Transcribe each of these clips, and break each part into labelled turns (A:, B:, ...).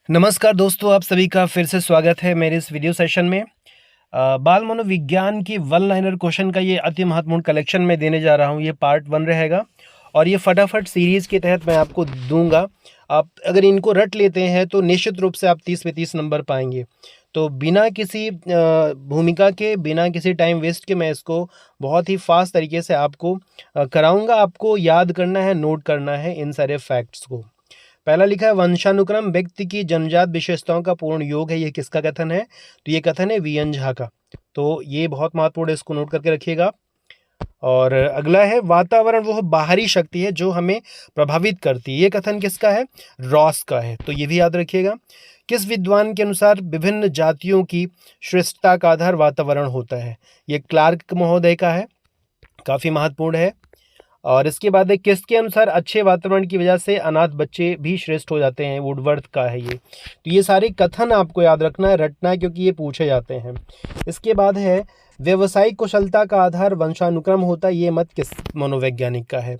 A: नमस्कार दोस्तों, आप सभी का फिर से स्वागत है मेरे इस वीडियो सेशन में। बाल मनोविज्ञान की वन लाइनर क्वेश्चन का ये अति महत्वपूर्ण कलेक्शन में देने जा रहा हूँ। ये पार्ट 1 रहेगा और ये फटाफट सीरीज़ के तहत मैं आपको दूंगा। आप अगर इनको रट लेते हैं तो निश्चित रूप से आप 30 पे 30 नंबर पाएंगे। तो बिना किसी भूमिका के, बिना किसी टाइम वेस्ट के मैं इसको बहुत ही फास्ट तरीके से आपको कराऊंगा। आपको याद करना है, नोट करना है इन सारे फैक्ट्स को। पहला लिखा है वंशानुक्रम व्यक्ति की जन्मजात विशेषताओं का पूर्ण योग है। ये किसका कथन है? तो ये कथन है वी एन झा का। तो ये बहुत महत्वपूर्ण है, इसको नोट करके रखिएगा। और अगला है वातावरण वह बाहरी शक्ति है जो हमें प्रभावित करती है। ये कथन किसका है? रॉस का है। तो ये भी याद रखिएगा। किस विद्वान के अनुसार विभिन्न जातियों की श्रेष्ठता का आधार वातावरण होता है? ये क्लार्क महोदय का है, काफ़ी महत्वपूर्ण है। और इसके बाद है किसके अनुसार अच्छे वातावरण की वजह से अनाथ बच्चे भी श्रेष्ठ हो जाते हैं? वुडवर्थ का है ये। तो ये सारे कथन आपको याद रखना है, रटना है, क्योंकि ये पूछे जाते हैं। इसके बाद है व्यावसायिक कुशलता का आधार वंशानुक्रम होता है। ये मत किस मनोवैज्ञानिक का है?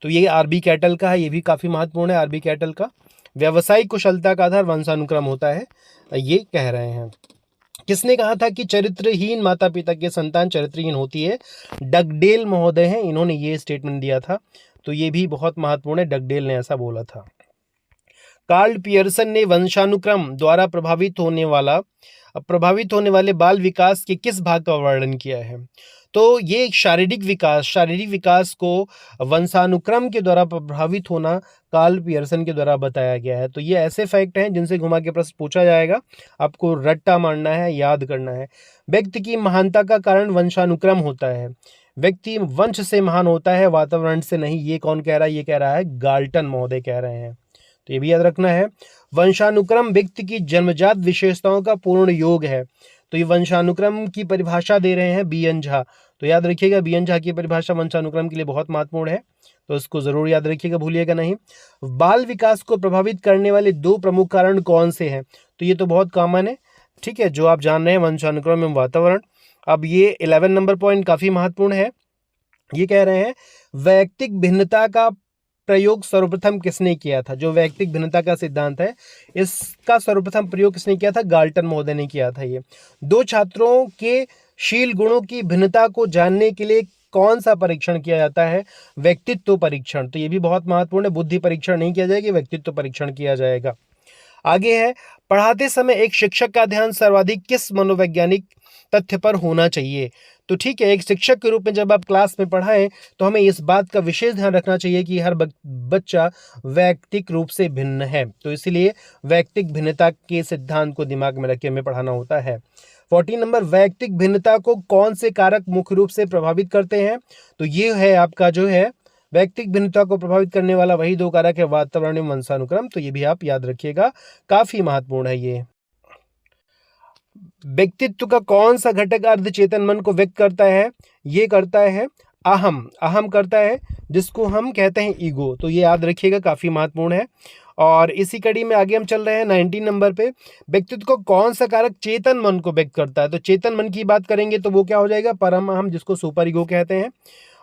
A: तो ये आरबी कैटल का है। ये भी काफ़ी महत्वपूर्ण है, आरबी कैटल का। व्यावसायिक कुशलता का आधार वंशानुक्रम होता है, ये कह रहे हैं। किसने कहा था कि चरित्रहीन माता पिता की संतान चरित्रहीन होती है? डगडेल महोदय हैं, इन्होंने ये स्टेटमेंट दिया था। तो ये भी बहुत महत्वपूर्ण है, डगडेल ने ऐसा बोला था। कार्ल पियर्सन ने वंशानुक्रम द्वारा प्रभावित होने वाले बाल विकास के किस भाग का वर्णन किया है? तो ये शारीरिक विकास को वंशानुक्रम के द्वारा प्रभावित होना कार्ल पियर्सन के द्वारा बताया गया है। तो ये ऐसे फैक्ट हैं जिनसे घुमा के प्रश्न पूछा जाएगा, आपको रट्टा मारना है, याद करना है। व्यक्ति की महानता का कारण वंशानुक्रम होता है। व्यक्ति वंश से महान होता है, वातावरण से नहीं। ये कौन कह रहा है? ये कह रहा है गाल्टन महोदय कह रहे हैं। तो ये भी याद रखना है। वंशानुक्रम व्यक्ति की जन्मजात विशेषताओं का पूर्ण योग है। तो ये वंशानुक्रम की परिभाषा दे रहे हैं बी एन झा। तो याद रखिएगा, बी एन झा की परिभाषा वंशानुक्रम के लिए बहुत महत्वपूर्ण है, तो इसको जरूर याद रखिएगा, भूलिएगा नहीं। बाल विकास को प्रभावित करने वाले 2 प्रमुख कारण कौन से हैं? तो ये तो बहुत कॉमन है, ठीक है, जो आप जान रहे हैं, वंशानुक्रम एवं वातावरण। अब ये 11 नंबर पॉइंट काफी महत्वपूर्ण है। ये कह रहे हैं वैयक्तिक भिन्नता का प्रयोग सर्वप्रथम किसने किया था? जो वैयक्तिक भिन्नता का सिद्धांत है, इसका सर्वप्रथम प्रयोग किसने किया था? गाल्टन महोदय ने किया था। ये 2 छात्रों के शील गुणों की भिन्नता को जानने के लिए कौन सा परीक्षण किया जाता है? व्यक्तित्व परीक्षण। तो ये भी बहुत महत्वपूर्ण है, बुद्धि परीक्षण नहीं किया जाएगा, व्यक्तित्व परीक्षण किया जाएगा। आगे है पढ़ाते समय एक शिक्षक का ध्यान सर्वाधिक किस मनोवैज्ञानिक तथ्य पर होना चाहिए? तो ठीक है, एक शिक्षक के रूप में जब आप क्लास में पढ़ाएं तो हमें इस बात का विशेष ध्यान रखना चाहिए कि हर बच्चा वैयक्तिक रूप से भिन्न है। तो इसलिए वैयक्तिक भिन्नता के सिद्धांत को दिमाग में रख के हमें पढ़ाना होता है। 14 नंबर, वैयक्तिक भिन्नता को कौन से कारक मुख्य रूप से प्रभावित करते हैं? तो ये है आपका जो है वैयक्तिक भिन्नता को प्रभावित करने वाला वही 2 कारक है, वातावरण एवं वंशानुक्रम। तो ये भी आप याद रखिएगा, काफी महत्वपूर्ण है ये। व्यक्तित्व का कौन सा घटक अर्धचेतन मन को व्यक्त करता है? ये करता है अहम करता है, जिसको हम कहते हैं ईगो। तो ये याद रखिएगा, काफी महत्वपूर्ण है। और इसी कड़ी में आगे हम चल रहे हैं 19 नंबर पे। व्यक्तित्व को कौन सा कारक चेतन मन को व्यक्त करता है? तो चेतन मन की बात करेंगे तो वो क्या हो जाएगा? परम अहम, जिसको सुपर ईगो कहते हैं।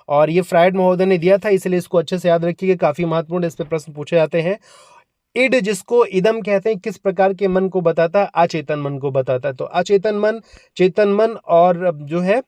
A: और ये फ्रायड महोदय ने दिया था, इसलिए इसको अच्छे से याद रखिएगा, काफी महत्वपूर्ण, इस पे प्रश्न पूछे जाते हैं। इड, जिसको इदम कहते हैं, किस प्रकार के मन को बताता है? अचेतन मन को बताता है। तो अचेतन मन, चेतन मन और जो है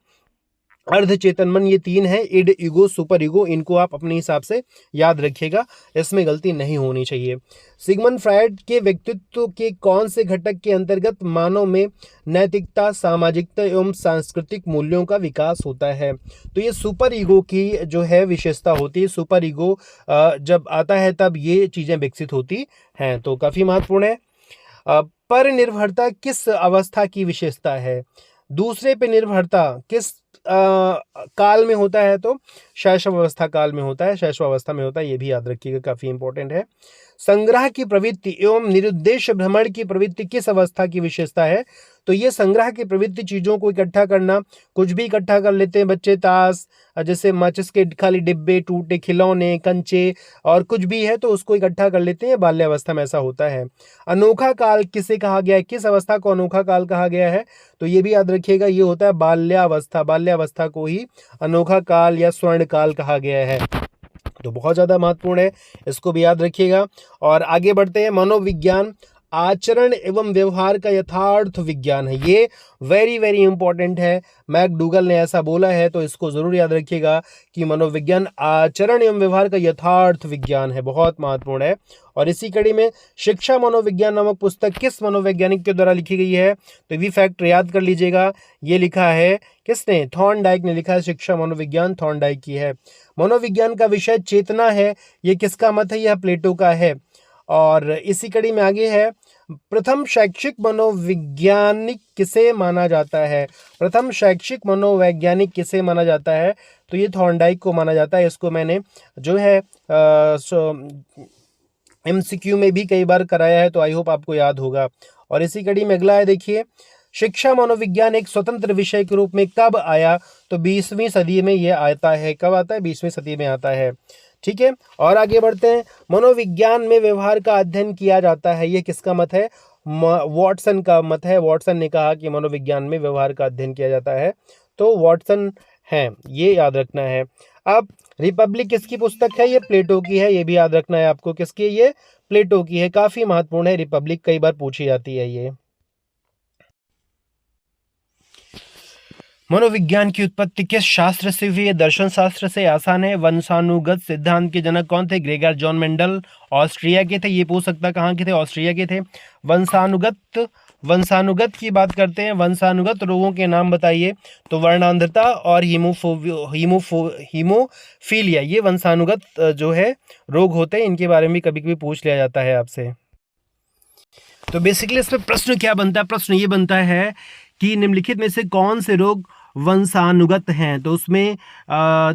A: अर्धचेतन मन, ये 3 है, इड, ईगो, सुपर ईगो। इनको आप अपने हिसाब से याद रखिएगा, इसमें गलती नहीं होनी चाहिए। सिगमंड फ्रायड के व्यक्तित्व के कौन से घटक के अंतर्गत मानव में नैतिकता, सामाजिकता एवं सांस्कृतिक मूल्यों का विकास होता है? तो ये सुपर ईगो की जो है विशेषता होती है। सुपर ईगो जब आता है तब ये चीजें विकसित होती हैं। तो काफी महत्वपूर्ण है। पर निर्भरता किस अवस्था की विशेषता है? दूसरे पे निर्भरता किस काल में होता है? तो शैशवावस्था काल में होता है, शैशवावस्था में होता है। ये भी याद रखिएगा, काफी इंपॉर्टेंट है। संग्रह की प्रवृत्ति एवं निरुद्देश्य भ्रमण की प्रवृत्ति किस अवस्था की विशेषता है? तो ये संग्रह की प्रवृत्ति, चीजों को इकट्ठा करना, कुछ भी इकट्ठा कर लेते हैं बच्चे, ताश, जैसे माचिस के खाली डिब्बे, टूटे खिलौने, कंचे और कुछ भी है तो उसको इकट्ठा कर लेते हैं, बाल्यावस्था में ऐसा होता है। अनोखा काल किसे कहा गया है? किस अवस्था को अनोखा काल कहा गया है? तो ये भी याद रखिएगा, ये होता है बाल्यावस्था। बाल्यावस्था को ही अनोखा काल या स्वर्ण काल कहा गया है। तो बहुत ज़्यादा महत्वपूर्ण है, इसको भी याद रखिएगा। और आगे बढ़ते हैं। मनोविज्ञान आचरण एवं व्यवहार का यथार्थ विज्ञान है। ये वेरी वेरी इंपॉर्टेंट है, मैकडूगल ने ऐसा बोला है, तो इसको जरूर याद रखिएगा कि मनोविज्ञान आचरण एवं व्यवहार का यथार्थ विज्ञान है, बहुत महत्वपूर्ण है। और इसी कड़ी में शिक्षा मनोविज्ञान नामक पुस्तक किस मनोवैज्ञानिक के द्वारा लिखी गई है, तो ये फैक्ट याद कर लीजिएगा। ये लिखा है किसने, थॉर्नडाइक ने लिखा है। शिक्षा मनोविज्ञान थॉर्नडाइक की है। मनोविज्ञान का विषय चेतना है, ये किसका मत है, यह प्लेटो का है। और इसी कड़ी में आगे है, प्रथम शैक्षिक मनोवैज्ञानिक किसे माना जाता है, प्रथम शैक्षिक मनोवैज्ञानिक किसे माना जाता है, तो ये थॉर्नडाइक को माना जाता है। इसको मैंने जो है MCQ में भी कई बार कराया है, तो आई होप आपको याद होगा। और इसी कड़ी में अगला है, देखिए, शिक्षा मनोविज्ञान एक स्वतंत्र विषय के रूप में कब आया, तो 20वीं सदी में ये आता है। कब आता है, 20वीं सदी में आता है। ठीक है, और आगे बढ़ते हैं। मनोविज्ञान में व्यवहार का अध्ययन किया जाता है, ये किसका मत है, वॉटसन का मत है। वॉटसन ने कहा कि मनोविज्ञान में व्यवहार का अध्ययन किया जाता है, तो वॉटसन है, ये याद रखना है। अब रिपब्लिक किसकी पुस्तक है, ये प्लेटो की है, ये भी याद रखना है आपको। किसकी, ये प्लेटो की है, काफी महत्वपूर्ण है रिपब्लिक, कई बार पूछी जाती है ये। मनोविज्ञान की उत्पत्ति किस शास्त्र से हुई है, दर्शन शास्त्र से, आसान है। वंशानुगत सिद्धांत के जनक कौन थे, ग्रेगर जॉन मेंडल, ऑस्ट्रिया के थे। ये पूछ सकता कहाँ के थे, ऑस्ट्रिया के थे। वंशानुगत की बात करते हैं, वंशानुगत रोगों के नाम बताइए, तो वर्णांधता और हीमोफीलिया, ये वंशानुगत जो है रोग होते हैं, इनके बारे में कभी कभी पूछ लिया जाता है आपसे। तो बेसिकली इसमें प्रश्न क्या बनता है, प्रश्न ये बनता है कि निम्नलिखित में से कौन से रोग वंशानुगत हैं, तो उसमें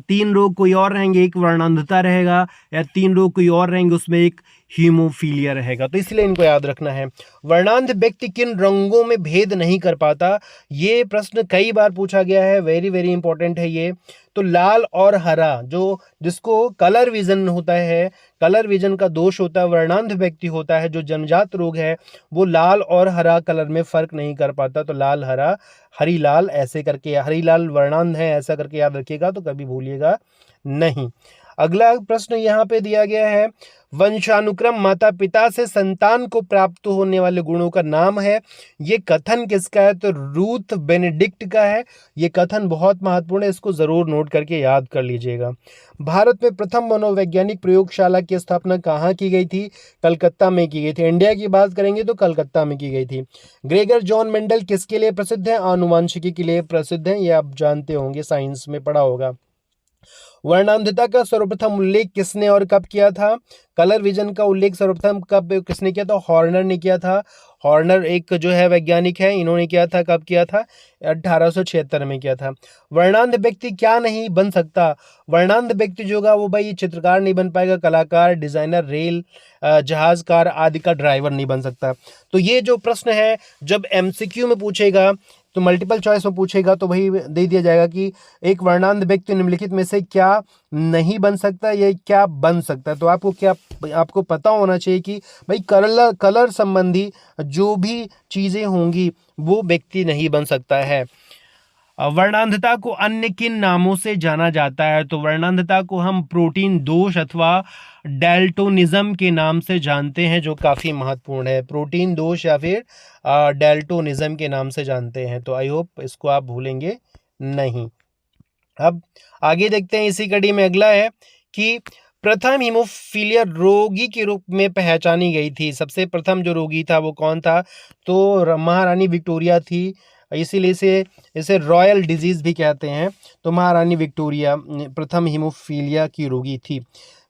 A: 3 रोग कोई और रहेंगे, एक वर्णांधता रहेगा, या 3 रोग कोई और रहेंगे, उसमें एक हीमोफीलिया रहेगा, तो इसलिए इनको याद रखना है। वर्णांध व्यक्ति किन रंगों में भेद नहीं कर पाता, ये प्रश्न कई बार पूछा गया है, वेरी वेरी इंपॉर्टेंट है ये। तो लाल और हरा, जो जिसको कलर विजन होता है, कलर विजन का दोष होता है, वर्णांध व्यक्ति होता है, जो जन्मजात रोग है, वो लाल और हरा कलर में फर्क नहीं कर पाता, तो लाल हरा, हरी लाल, ऐसे करके, हरी लाल वर्णांध है ऐसा करके याद रखिएगा, तो कभी भूलिएगा नहीं। अगला प्रश्न यहाँ पे दिया गया है, वंशानुक्रम माता पिता से संतान को प्राप्त होने वाले गुणों का नाम है, ये कथन किसका है, तो रूथ बेनेडिक्ट का है। ये कथन बहुत महत्वपूर्ण है, इसको जरूर नोट करके याद कर लीजिएगा। भारत में प्रथम मनोवैज्ञानिक प्रयोगशाला की स्थापना कहाँ की गई थी, कलकत्ता में की गई थी। इंडिया की बात करेंगे तो कलकत्ता में की गई थी। ग्रेगर जॉन मेंडल किसके लिए प्रसिद्ध है, आनुवांशिकी के लिए प्रसिद्ध है, ये आप जानते होंगे, साइंस में पढ़ा होगा। वर्णांधता का सर्वप्रथम उल्लेख किसने और कब किया था, कलर विजन का उल्लेख सर्वप्रथम कब किसने किया था, हॉर्नर ने किया था। हॉर्नर एक जो है वैज्ञानिक है, इन्होंने किया था, कब किया था, 1876 में किया था। वर्णांध व्यक्ति क्या नहीं बन सकता, वर्णांध व्यक्ति जो होगा वो भाई चित्रकार नहीं बन पाएगा, कलाकार, डिजाइनर, रेल जहाजकार आदि का ड्राइवर नहीं बन सकता। तो ये जो प्रश्न है जब MCQ में पूछेगा, तो मल्टीपल चॉइस में पूछेगा, तो वही दे दिया जाएगा कि एक वर्णांध व्यक्ति निम्नलिखित में से क्या नहीं बन सकता, या क्या बन सकता है। तो आपको पता होना चाहिए कि भाई कलर संबंधी जो भी चीजें होंगी वो व्यक्ति नहीं बन सकता है। वर्णांधता को अन्य किन नामों से जाना जाता है, तो वर्णांधता को हम प्रोटीन दोष अथवा डेल्टोनिज्म के नाम से जानते हैं, जो काफ़ी महत्वपूर्ण है। प्रोटीन दोष या फिर डेल्टोनिज्म के नाम से जानते हैं, तो आई होप इसको आप भूलेंगे नहीं। अब आगे देखते हैं, इसी कड़ी में अगला है कि प्रथम हीमोफीलिया रोगी के रूप में पहचानी गई थी। सबसे प्रथम जो रोगी था वो कौन था, तो महारानी विक्टोरिया थी, इसीलिए इसे रॉयल डिजीज भी कहते हैं। तो महारानी विक्टोरिया प्रथम हीमोफीलिया की रोगी थी।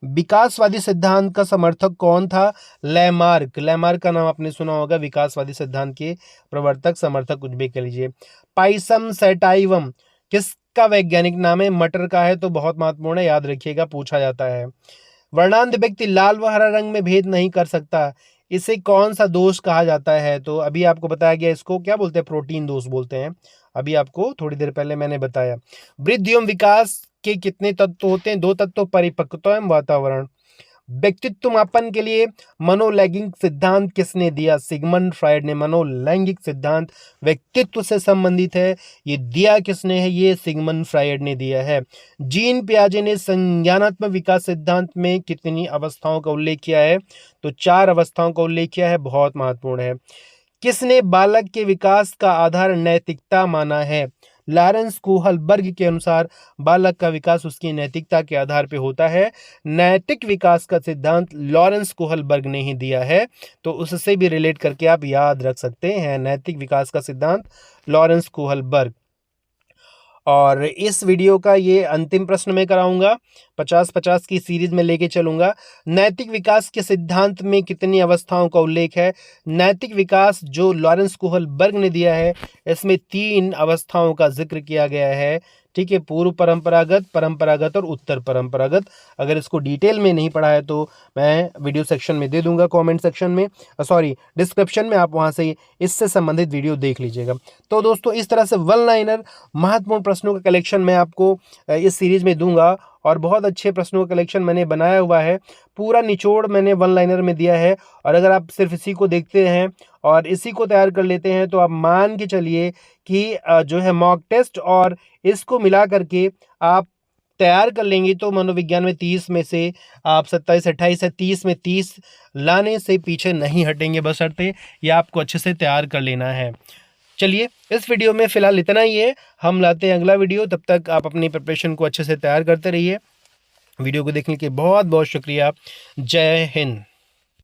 A: विकासवादी सिद्धांत का समर्थक कौन था, लैमार्क। लैमार्क का नाम आपने सुना होगा, विकासवादी सिद्धांत के प्रवर्तक, समर्थक, कुछ भी कह लीजिए। पाइसम सैटाइवम किसका वैज्ञानिक नाम है, मटर का है, तो बहुत महत्वपूर्ण है, याद रखिएगा, पूछा जाता है। वर्णांध व्यक्ति लाल व हरा रंग में भेद नहीं कर सकता, इसे कौन सा दोष कहा जाता है, तो अभी आपको बताया गया, इसको क्या बोलते हैं, प्रोटीन दोष बोलते हैं। अभी आपको थोड़ी देर पहले मैंने बताया। वृद्धि एवं विकास के कितने तत्व होते हैं, 2 तत्व, परिपक्वता एवं वातावरण। व्यक्तित्व मापन के लिए मनोलैंगिक सिद्धांत किसने दिया? सिगमंड फ्रायड ने मनोलैंगिक सिद्धांत व्यक्तित्व से संबंधित है, ये दिया किसने है? ये सिगमंड फ्रायड ने दिया है। जीन पियाजे ने संज्ञानात्मक विकास सिद्धांत में कितनी अवस्थाओं का उल्लेख किया है? तो 4 अवस्थाओं का उल्लेख किया है, बहुत महत्वपूर्ण है। किसने बालक के विकास का आधार नैतिकता माना है? लॉरेंस कोहलबर्ग के अनुसार बालक का विकास उसकी नैतिकता के आधार पर होता है। नैतिक विकास का सिद्धांत लॉरेंस कोहलबर्ग ने ही दिया है, तो उससे भी रिलेट करके आप याद रख सकते हैं। नैतिक विकास का सिद्धांत लॉरेंस कोहलबर्ग। और इस वीडियो का ये अंतिम प्रश्न मैं कराऊंगा, 50-50 की सीरीज में लेके चलूंगा। नैतिक विकास के सिद्धांत में कितनी अवस्थाओं का उल्लेख है? नैतिक विकास जो लॉरेंस कोहलबर्ग ने दिया है, इसमें 3 अवस्थाओं का जिक्र किया गया है। ठीक है, पूर्व परंपरागत, परंपरागत और उत्तर परंपरागत। अगर इसको डिटेल में नहीं पढ़ा है तो मैं वीडियो सेक्शन में दे दूंगा, कमेंट सेक्शन में, डिस्क्रिप्शन में, आप वहां से इससे संबंधित वीडियो देख लीजिएगा। तो दोस्तों, इस तरह से वन लाइनर महत्वपूर्ण प्रश्नों का कलेक्शन मैं आपको इस सीरीज में दूंगा, और बहुत अच्छे प्रश्नों का कलेक्शन मैंने बनाया हुआ है। पूरा निचोड़ मैंने वन लाइनर में दिया है, और अगर आप सिर्फ इसी को देखते हैं और इसी को तैयार कर लेते हैं तो आप मान के चलिए कि जो है मॉक टेस्ट और इसको मिला करके आप तैयार कर लेंगे तो मनोविज्ञान में 30 में से आप 27-28 से 30 में 30 लाने से पीछे नहीं हटेंगे, बशर्ते ये आपको अच्छे से तैयार कर लेना है। चलिए, इस वीडियो में फिलहाल इतना ही है, हम लाते हैं अगला वीडियो। तब तक आप अपनी प्रिपरेशन को अच्छे से तैयार करते रहिए। वीडियो को देखने के लिए बहुत बहुत शुक्रिया। जय हिंद।